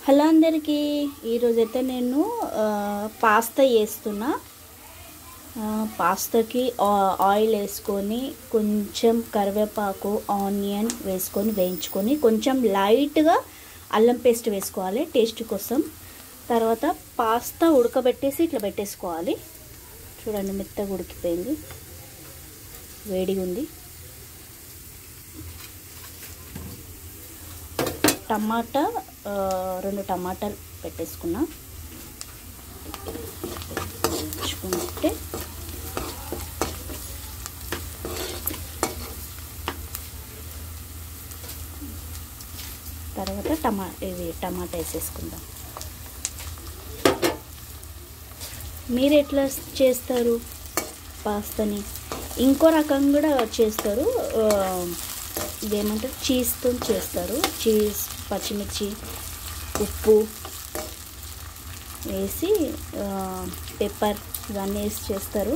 Hello అందరికీ, ఈరోజైతే నేను పాస్తా చేస్తున్నా. పాస్తాకి ఆయిల్ వేసుకొని కొంచెం కరివేపాకు ఆనియన్ వేసుకొని వేయించుకొని కొంచెం లైట్గా అల్లం పేస్ట్ వేసుకోవాలి టేస్ట్ కోసం. తర్వాత పాస్తా ఉడకబెట్టేసి ఇట్లా పెట్టేసుకోవాలి. చూడండి, మెత్తగా ఉడికిపోయింది, వేడిగా ఉంది. టమాటా 2 టమాటాలు పెట్టేసుకున్నా. ఉంచుకుంటే తర్వాత టమాటా వేసేసుకుందాం. మీరు ఎట్లా చేస్తారు పాస్తాని? ఇంకో రకం కూడా చేస్తారు, ఇదేమంటారు, చీజ్తో చేస్తారు. చీజ్, పచ్చిమిర్చి, ఉప్పు వేసి పెప్పర్ ఇవన్నీ వేసి చేస్తారు.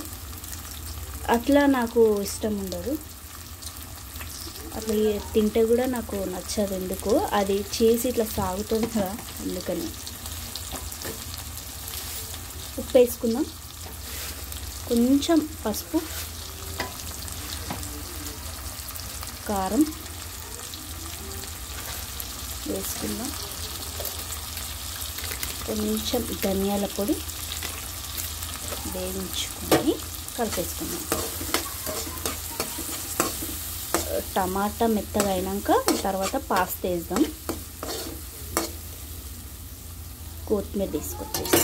అట్లా నాకు ఇష్టం ఉండదు, అట్లా తింటే కూడా నాకు నచ్చదు. ఎందుకు అది చీజ్ ఇట్లా సాగుతుంది కదా, అందుకని. ఉప్పు వేసుకుందాం, కొంచెం పసుపు, కారం వేసుకుందాం, కొంచెం ధనియాల పొడి వేయించుకొని కలిపేసుకుందాం. టమాటా మెత్తగా అయినాక తర్వాత పాస్తా వేద్దాం. కొత్తిమీర తీసుకొచ్చేసి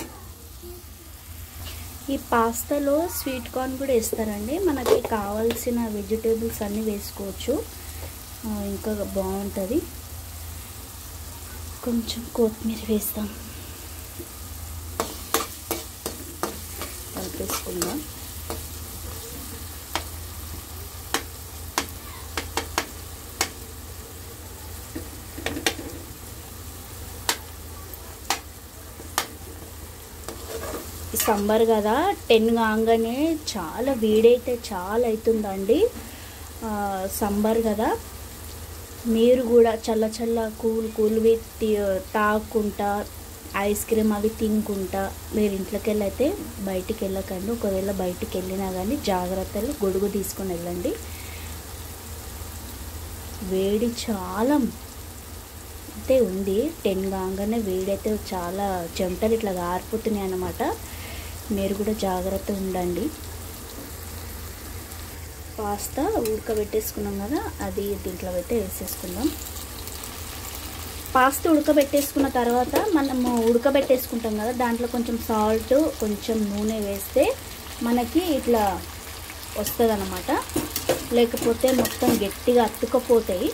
ఈ పాస్తాలో స్వీట్ కార్న్ కూడా వేస్తారండి. మనకి కావాల్సిన వెజిటేబుల్స్ అన్నీ వేసుకోవచ్చు, ఇంకా బాగుంటుంది. కొంచెం కొత్తిమీర వేస్తాం, కలిపేసుకుందాం. సమ్మర్ కదా, 10 కాగానే చాలా వేడైతే చాలా అవుతుందండి. సమ్మర్ కదా, మీరు కూడా చల్ల చల్ల కూల్వి తాగుకుంటా, ఐస్ క్రీమ్ అవి తినుకుంటా మీరు ఇంట్లోకి వెళ్ళైతే బయటికి వెళ్ళకండి. ఒకవేళ బయటికి వెళ్ళినా కానీ జాగ్రత్తలు, గొడుగు తీసుకొని వెళ్ళండి. వేడి చాలా అయితే ఉంది. 10 కాగానే వేడైతే చాలా చెమటలు ఇట్లా గారిపోతున్నాయి అన్నమాట. మీరు కూడా జాగ్రత్త ఉండండి. పాస్తా ఉడకబెట్టేసుకున్నాం కదా, అది దీంట్లో అయితే వేసేసుకుందాం. పాస్తా ఉడకబెట్టేసుకున్న తర్వాత మనము ఉడకబెట్టేసుకుంటాం కదా, దాంట్లో కొంచెం సాల్ట్, కొంచెం నూనె వేస్తే మనకి ఇట్లా వస్తుంది అన్నమాట. లేకపోతే మొత్తం గట్టిగా అతుక్కపోతాయి.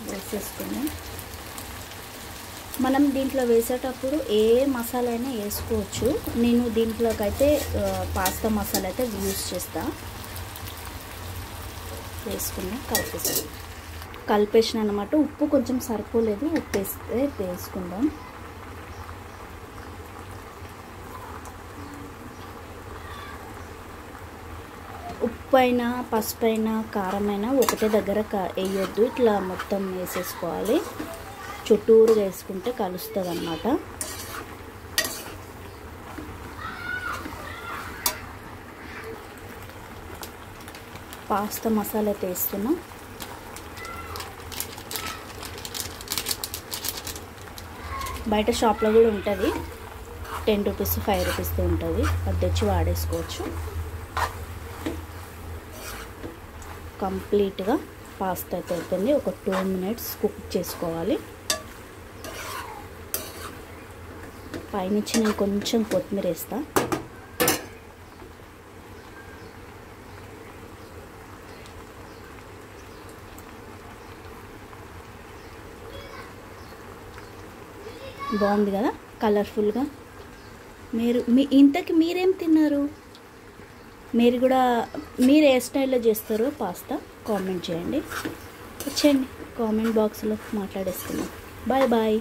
వేసేసుకున్నాం. మనం దీంట్లో వేసేటప్పుడు ఏ మసాలా అయినా వేసుకోవచ్చు. నేను దీంట్లోకైతే పాస్తా మసాలా అయితే యూజ్ చేస్తా. వేసుకున్నాం, కలిపేసిన అన్నమాట. ఉప్పు కొంచెం సరిపోలేదు, ఉప్పు వేసుకుందాం. ఉప్పు అయినా, పసుపు అయినా, కారం అయినా ఒకటే దగ్గర వేయొద్దు. ఇట్లా మొత్తం వేసేసుకోవాలి, చుట్టూరుగా వేసుకుంటే కలుస్తుంది అన్నమాట. పాస్తా మసాలా అయితే వేస్తున్నాం. బయట షాప్లో కూడా ఉంటుంది, 10 రూపీస్ 5 రూపీస్తో ఉంటుంది. అది తెచ్చి వాడేసుకోవచ్చు. కంప్లీట్గా పాస్తా అయితే అయిపోయింది. ఒక 2 మినిట్స్ కుక్ చేసుకోవాలి. పైనుంచి నేను కొంచెం కొత్తిమీర వేస్తా. బాగుంది కదా, కలర్ఫుల్గా. ఇంతకి మీరేం తిన్నారు? మీరు ఏ స్టైల్లో చేస్తారో పాస్తా కామెంట్ చేయండి. వచ్చేయండి, కామెంట్ బాక్స్లో మాట్లాడేసుకుందాం. Bye bye.